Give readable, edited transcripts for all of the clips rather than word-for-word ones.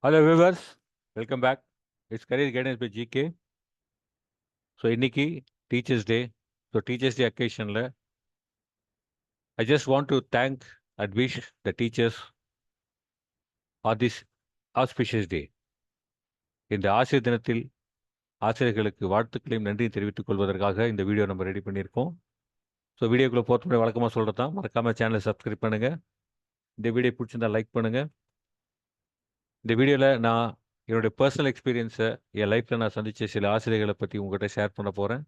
Hello viewers, welcome back. It's Career Guidance by GK. So இன்னைக்கு teachers day. So teachers day அக்கேஷனில் I just want to thank and wish the teachers are this auspicious day. இந்த ஆசிரியர் தினத்தில் ஆசிரியர்களுக்கு வாழ்த்துக்களையும் நன்றியும் தெரிவித்துக் கொள்வதற்காக இந்த வீடியோ நம்ம ரெடி பண்ணியிருக்கோம். ஸோ வீடியோக்குள்ளே போகிறது முன்னாடி வழக்கமாக சொல்கிறது தான், மறக்காமல் சேனலை சப்ஸ்கிரைப் பண்ணுங்கள். இந்த வீடியோ பிடிச்சிருந்தா லைக் பண்ணுங்கள். இந்த வீடியோவில் நான் என்னுடைய பர்சனல் எக்ஸ்பீரியன்ஸை என் லைஃப்பில் நான் சந்தித்த சில ஆசிரியர்களை பற்றி உங்கள்கிட்ட ஷேர் பண்ண போகிறேன்.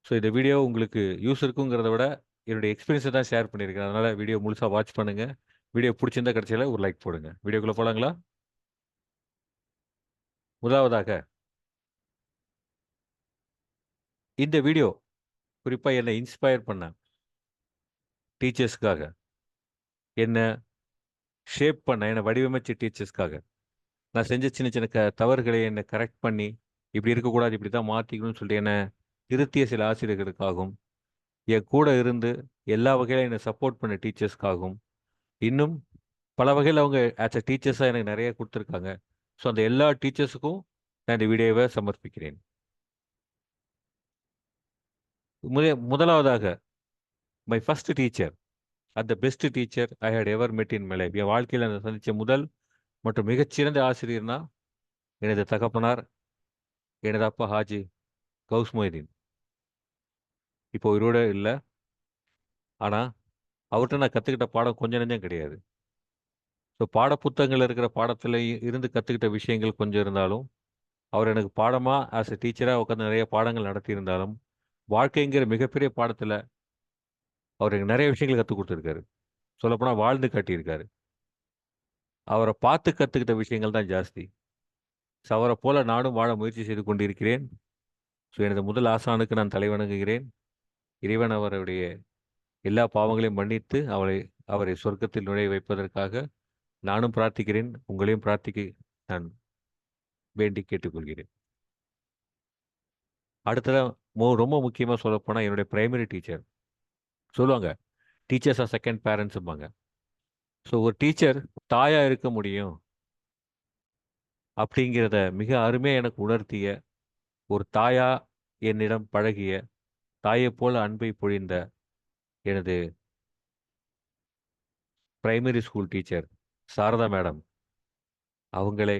ஸோ இந்த வீடியோ உங்களுக்கு யூஸ் இருக்குங்கிறத விட என்னுடைய எக்ஸ்பீரியன்ஸை தான் ஷேர் பண்ணியிருக்கேன். அதனால் வீடியோ முழுசாக வாட்ச் பண்ணுங்கள். வீடியோ பிடிச்சிருந்தா கடைசியில் ஒரு லைக் போடுங்க. வீடியோக்குள்ளே போகலாங்களா? முதலாவதாக இந்த வீடியோ குறிப்பாக என்னை இன்ஸ்பயர் பண்ண டீச்சர்ஸ்க்காக, என்னை ஷேப் பண்ண, என்னை வடிவமைச்ச டீச்சர்ஸ்க்காக, நான் செஞ்ச சின்ன சின்ன தவறுகளை என்னை கரெக்ட் பண்ணி இப்படி இருக்கக்கூடாது, இப்படி தான் மாற்றிக்கணும்னு சொல்லிட்டு என்னை திருத்திய சில ஆசிரியர்களுக்காகவும், என் கூட இருந்து எல்லா வகையிலும் என்னை சப்போர்ட் பண்ண டீச்சர்ஸ்க்காகவும், இன்னும் பல வகையில் அவங்க ஆஸ் அ டீச்சர்ஸாக எனக்கு நிறைய கொடுத்துருக்காங்க. ஸோ அந்த எல்லா டீச்சர்ஸுக்கும் நான் இந்த வீடியோவை சமர்ப்பிக்கிறேன். முதலாவதாக my first teacher at the best teacher I had ever met in my life. என் வாழ்க்கையில் நான் சந்தித்த முதல் மற்றும் மிகச்சிறந்த ஆசிரியர்னா எனது தகப்பனார், எனது அப்பா ஹாஜி கௌஸ் மொய்தீன். இப்போ உயிரோட இல்லை, ஆனால் அவர்கிட்ட நான் கற்றுக்கிட்ட பாடம் கொஞ்சம் நெஞ்சம் கிடையாது. ஸோ பாடப்புத்தகங்கள் இருக்கிற பாடத்தில் இருந்து கற்றுக்கிட்ட விஷயங்கள் கொஞ்சம் இருந்தாலும், அவர் எனக்கு பாடமாக ஆஸ் எ டீச்சராக உட்காந்து நிறைய பாடங்கள் நடத்தியிருந்தாலும், வாழ்க்கைங்கிற மிகப்பெரிய பாடத்தில் அவர் எனக்கு நிறைய விஷயங்கள் கற்றுக் கொடுத்துருக்காரு. சொல்லப்போனால் வாழ்ந்து காட்டியிருக்காரு. அவரை பார்த்து கற்றுக்கிட்ட விஷயங்கள் தான் ஜாஸ்தி. ஸோ அவரை போல நானும் வாழ முயற்சி செய்து கொண்டிருக்கிறேன். ஸோ எனது முதல் ஆசானுக்கு நான் தலைவணங்குகிறேன். இறைவன் அவருடைய எல்லா பாவங்களையும் மன்னித்து அவரை சொர்க்கத்தில் நுழைய வைப்பதற்காக நானும் பிரார்த்திக்கிறேன். உங்களையும் பிரார்த்திக்க நான் வேண்டி கேட்டுக்கொள்கிறேன். அடுத்ததாக ரொம்ப முக்கியமாக சொல்லப்போனால் என்னுடைய பிரைமரி டீச்சர். சொல்லுவாங்க டீச்சர்ஸ் ஆர் செகண்ட் பேரண்ட்ஸும்பாங்க. ஸோ ஒரு டீச்சர் தாயாக இருக்க முடியும் அப்படிங்கிறத மிக அருமையாக எனக்கு உணர்த்திய, ஒரு தாயா என்னிடம் பழகிய, தாயை போல அன்பை பொழிந்த எனது primary school teacher Sharada madam, அவங்களை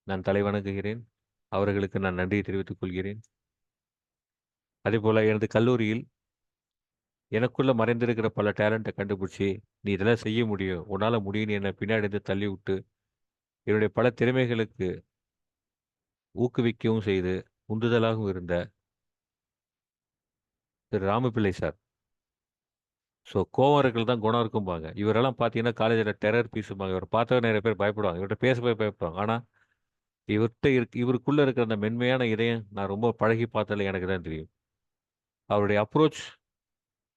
நான் தலைவணங்குகிறேன். அவர்களுக்கு நான் நன்றியை தெரிவித்துக் கொள்கிறேன். அதே போல் எனது கல்லூரியில் எனக்குள்ளே மறைந்திருக்கிற பல டேலண்ட்டை கண்டுபிடிச்சி, நீ இதெல்லாம் செய்ய முடியும், உன்னால் முடியும்னு என்னை பின்னாடி இருந்து தள்ளி விட்டு என்னுடைய பல திறமைகளுக்கு ஊக்குவிக்கவும் செய்து உந்துதலாகவும் இருந்த திரு ராமபிள்ளை சார். ஸோ கோவம் இருக்கிறது தான் குணம் இருக்கும்பாங்க. இவரெல்லாம் பார்த்தீங்கன்னா காலேஜில் டெரர் பீஸும்பாங்க. இவரை பார்த்தா நிறைய பேர் பயப்படுவாங்க, இவர்கிட்ட பேச போய் பயப்படுவாங்க. ஆனால் இவருக்குள்ளே இருக்கிற அந்த மென்மையான இதயம் நான் ரொம்ப பழகி பார்த்ததில் எனக்கு தான் தெரியும். அவருடைய அப்ரோச்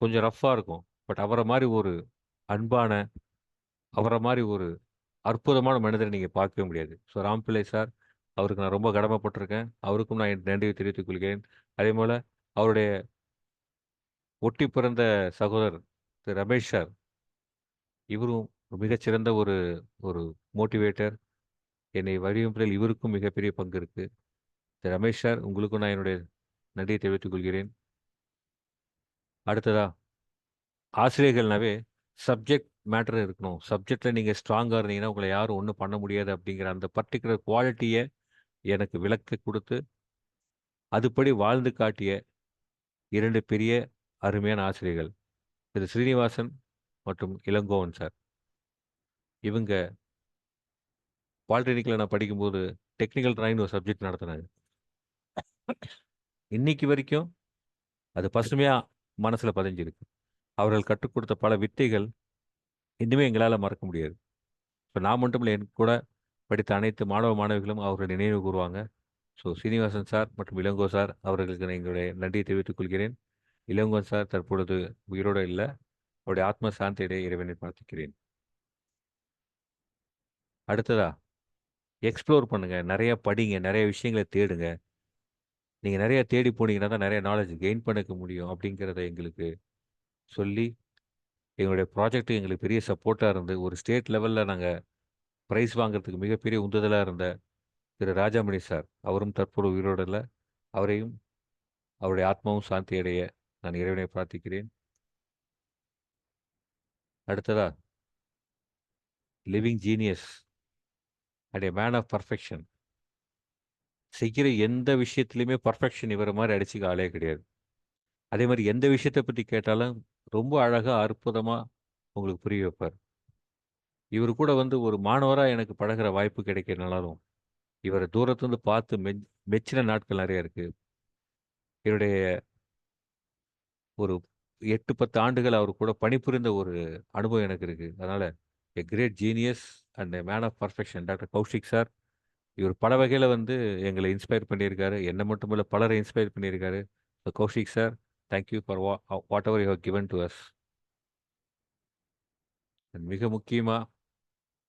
கொஞ்சம் ரஃப்பாக இருக்கும். பட் அவரை மாதிரி ஒரு அன்பான, அவரை மாதிரி ஒரு அற்புதமான மனிதரை நீங்கள் பார்க்கவே முடியாது. ஸோ ராம்பிள்ளை சார், அவருக்கு நான் ரொம்ப கடமைப்பட்டிருக்கேன். அவருக்கும் நான் என் நன்றியை தெரிவித்துக் கொள்கிறேன். அதே போல் அவருடைய ஒட்டி பிறந்த சகோதரர் திரு ரமேஷ் சார், இவரும் மிகச்சிறந்த ஒரு ஒரு மோட்டிவேட்டர். என்னை வடிவமைப்பதில் இவருக்கும் மிகப்பெரிய பங்கு இருக்குது. திரு ரமேஷ் சார், உங்களுக்கும் நான் என்னுடைய நன்றியை தெரிவித்துக் கொள்கிறேன். அடுத்ததா, ஆசிரியர்கள்னாவே சப்ஜெக்ட் மேட்டர் இருக்கணும். சப்ஜெக்டில் நீங்கள் ஸ்ட்ராங்காக இருந்தீங்கன்னா உங்களை யாரும் ஒன்றும் பண்ண முடியாது அப்படிங்கிற அந்த பர்டிகுலர் குவாலிட்டியை எனக்கு விளக்க கொடுத்து அதுபடி வாழ்ந்து காட்டிய 2 பெரிய அருமையான ஆசிரியர்கள் திரு ஸ்ரீனிவாசன் மற்றும் இளங்கோவன் சார். இவங்க பாலிடெக்னிக்கில் நான் படிக்கும்போது டெக்னிக்கல் டிராயிங்னு ஒரு சப்ஜெக்ட் நடத்தினாங்க. இன்னைக்கு வரைக்கும் அது பசுமையாக மனசில் பதிஞ்சிருக்கு. அவர்கள் கற்றுக் கொடுத்த பல வித்தைகள் இன்னுமே எங்களால் மறக்க முடியாது. இப்போ நான் மட்டும் இல்லை, என் கூட படித்த அனைத்து மாணவ மாணவிகளும் அவர்கள் நினைவு கூறுவாங்க. ஸோ சீனிவாசன் சார் மற்றும் இளங்கோ சார் அவர்களுக்கு நான் எங்களுடைய நன்றியை தெரிவித்துக் கொள்கிறேன். இளங்கோவன் சார் தற்பொழுது உயிரோடு இல்லை. அவருடைய ஆத்ம சாந்தியிடையே இறைவனை பிரார்த்திக்கிறேன். அடுத்ததா, எக்ஸ்ப்ளோர் பண்ணுங்கள், நிறைய படிங்க, நிறைய விஷயங்களை தேடுங்க. நீங்கள் நிறைய தேடி போனீங்கன்னா தான் நிறைய நாலேஜ் கெயின் பண்ணிக்க முடியும் அப்படிங்கிறத எங்களுக்கு சொல்லி எங்களுடைய ப்ராஜெக்ட்டு எங்களுக்கு பெரிய சப்போர்ட்டாக இருந்து ஒரு ஸ்டேட் லெவலில் நாங்கள் பிரைஸ் வாங்குறதுக்கு மிகப்பெரிய உந்துதலாக இருந்த திரு ராஜாமணி சார், அவரும் தற்போது உயிரோடு இல்ல. அவரையும் அவருடைய ஆத்மாவும் சாந்தி அடைய நான் இறைவனை பிரார்த்திக்கிறேன். அடுத்ததா living genius and a man of perfection. செய்கிற எந்த விஷயத்துலையுமே பர்ஃபெக்ஷன் இவரை மாதிரி அடிச்சுக்க ஆளே கிடையாது. அதே மாதிரி எந்த விஷயத்தை பற்றி கேட்டாலும் ரொம்ப அழகாக அற்புதமாக உங்களுக்கு புரிய வைப்பார். இவர் கூட வந்து ஒரு மாணவராக எனக்கு பழகுற வாய்ப்பு கிடைக்கிறனாலும் இவரை தூரத்துலேருந்து பார்த்து மெச்சின நாட்கள் நிறைய இருக்கு. என்னுடைய ஒரு 8, 10 ஆண்டுகள் அவர் கூட பணிபுரிந்த ஒரு அனுபவம் எனக்கு இருக்கு. அதனால a great genius and a man of perfection doctor Kaushik sir. இவர் பல வகையில வந்து எங்களை இன்ஸ்பயர் பண்ணியிருக்காரு. என்ன மட்டும் இல்ல, பலரை இன்ஸ்பயர் பண்ணியிருக்காரு. So Kaushik sir, thank you for whatever you have given to us. மிக முக்கியமா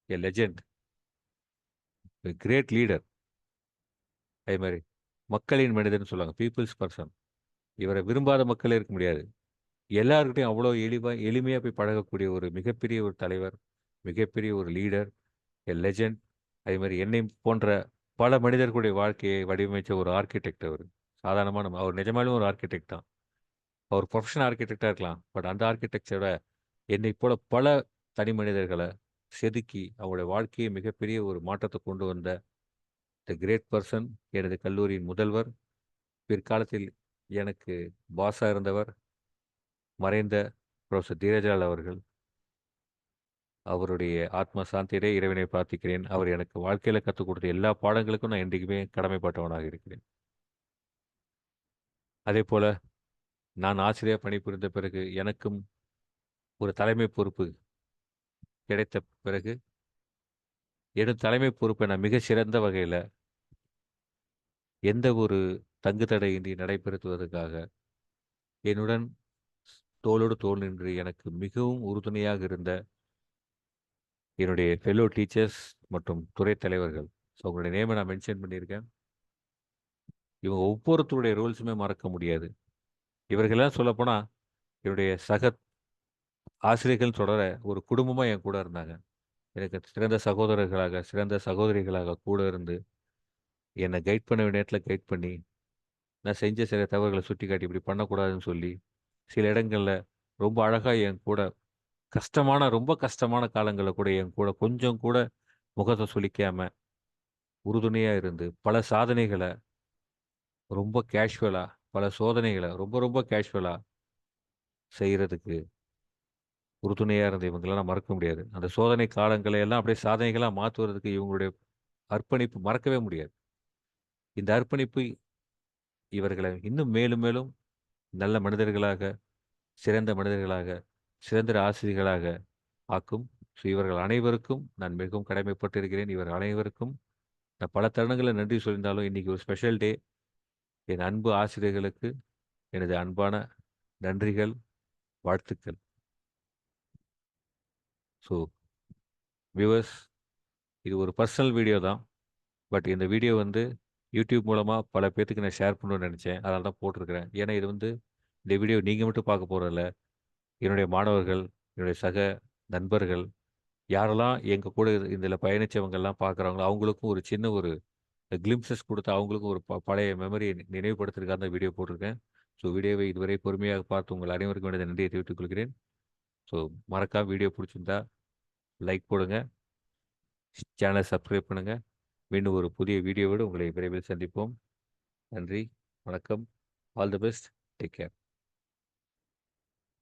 a legend, a great leader. அதே மாதிரி மக்களின் மனிதர்னு சொல்லுவாங்க, பீப்புள்ஸ் பர்சன். இவரை விரும்பாத மக்களே இருக்க முடியாது. எல்லார்கிட்டயும் அவ்வளோ எளிமையா போய் பழகக்கூடிய ஒரு மிகப்பெரிய ஒரு தலைவர், மிகப்பெரிய ஒரு லீடர், எ லெஜெண்ட். அதே மாதிரி என்னை போன்ற பல மனிதர்களுடைய வாழ்க்கையை வடிவமைச்ச ஒரு ஆர்க்கிடெக்ட் அவர். சாதாரணமான அவர் நிஜமாலுமே ஒரு ஆர்க்கிடெக்ட் தான். அவர் ப்ரொஃபஷனல் ஆர்க்கிடெக்டா இருக்கலாம். பட் அந்த ஆர்க்கிடெக்சரை என்னைப் போல பல தனி மனிதர்கள செதுக்கி அவங்களுடைய வாழ்க்கையை மிகப்பெரிய ஒரு மாற்றத்தை கொண்டு வந்த த கிரேட் பர்சன், எனது கல்லூரியின் முதல்வர், பிற்காலத்தில் எனக்கு பாஸா இருந்தவர், மறைந்த புரொஃபசர் தீரஜலால் அவர்கள். அவருடைய ஆத்ம சாந்தியடைய இறைவனை பிரார்த்திக்கிறேன். அவர் எனக்கு வாழ்க்கையில கத்துக் கொடுத்த எல்லா பாடங்களுக்கும் நான் என்றைக்குமே கடமைப்பட்டவனாக இருக்கிறேன். அதேபோல நான் ஆசிரியரா பணிபுரிந்த பிறகு எனக்கும் ஒரு தலைமை பொறுப்பு கிடைத்த பிறகு, எனது தலைமை பொறுப்பை நான் மிகச் சிறந்த வகையில எந்த ஒரு தங்கு தடையின்றி நடைபெறுத்துவதற்காக என்னுடன் தோளோடு தோள் நின்று எனக்கு மிகவும் உறுதுணையாக இருந்த என்னுடைய ஃபெல்லோ டீச்சர்ஸ் மற்றும் துறை தலைவர்கள். ஸோ உங்களுடைய நேமை நான் மென்ஷன் பண்ணியிருக்கேன். இவங்க ஒவ்வொருத்தருடைய ரோல்ஸுமே மறக்க முடியாது. இவர்களெல்லாம் சொல்லப்போனா என்னுடைய சக ஆசிரியர்கள் தொடர ஒரு குடும்பமா என் கூட இருந்தாங்க. எனக்கு சிறந்த சகோதரர்களாக, சிறந்த சகோதரிகளாக கூட இருந்து, என்னை கைட் பண்ண வேண்டிய நேரத்தில கைட் பண்ணி, நான் செஞ்ச சில தவறுகள சுட்டிக்காட்டி, இப்படி பண்ணக்கூடாதுன்னு சொல்லி, சில இடங்கள்ல ரொம்ப அழகா என் கூட ரொம்ப கஷ்டமான காலங்கள்ல கூட என் கூட கொஞ்சம் கூட முகத்த சுளிக்காம, உறுதுணையா இருந்து, பல சாதனைகள ரொம்ப கேஷுவலா, பல சோதனைகள ரொம்ப ரொம்ப கேஷுவலா செய்றதுக்கு உறுதுணையா இருந்த இவங்களலாம் மறக்க முடியாது. அந்த சோதனை காலங்களை எல்லாம் அப்படியே சாதனைகளா மாத்துவதற்கு இவங்களுடைய அர்ப்பணிப்பு மறக்கவே முடியாது. இந்த அர்ப்பணிப்பு இவர்களை இன்னும் மேலும் மேலும் நல்ல மனிதர்களாக, சிறந்த மனிதர்களாக, சிறந்த ஆசிரியர்களாக ஆக்கும். ஸோ இவர்கள் அனைவருக்கும் நான் மிகவும் கடமைப்பட்டிருக்கிறேன். இவர்கள் அனைவருக்கும் நான் பல தருணங்கள்ல நன்றி சொல்லியிருந்தாலும், இன்னைக்கு ஒரு ஸ்பெஷல் டே. என் அன்பு ஆசிரியர்களுக்கு எனது அன்பான நன்றிகள், வாழ்த்துக்கள். ஸோ வியூவர்ஸ், இது ஒரு பர்சனல் வீடியோ தான். பட் இந்த வீடியோ வந்து யூடியூப் மூலமா பல பேத்துக்கு நான் ஷேர் பண்ணணும்னு நெனச்சேன். அதனால தான் போட்டிருக்கிறேன். ஏன்னா இது வந்து இந்த வீடியோ நீங்க மட்டும் பார்க்க போறதில்ல. என்னுடைய மாணவர்கள், என்னுடைய சக நண்பர்கள், யாரெல்லாம் எங்க கூட இதில பயணிச்சவங்கலாம் பார்க்குறாங்களோ, அவங்களுக்கும் ஒரு சின்ன ஒரு கிளிம்ப்சஸ் குடுத்து அவங்களுக்கும் ஒரு பழைய மெமரிய நினைவுபடுத்துறதுக்காக தான் வீடியோ போட்டிருக்கேன். ஸோ வீடியோவை இதுவரை பொறுமையாக பார்த்து உங்கள் அனைவருக்கும் எனது நன்றியை தெரிவித்துக் கொள்கிறேன். ஸோ மறக்காம வீடியோ புடிச்சிருந்தா லைக் போடுங்க. சேனலை சப்ஸ்கிரைப் பண்ணுங்க. மீண்டும் ஒரு புதிய வீடியோவோடு உங்களை விரைவில் சந்திப்போம். நன்றி, வணக்கம். All the best. Take care.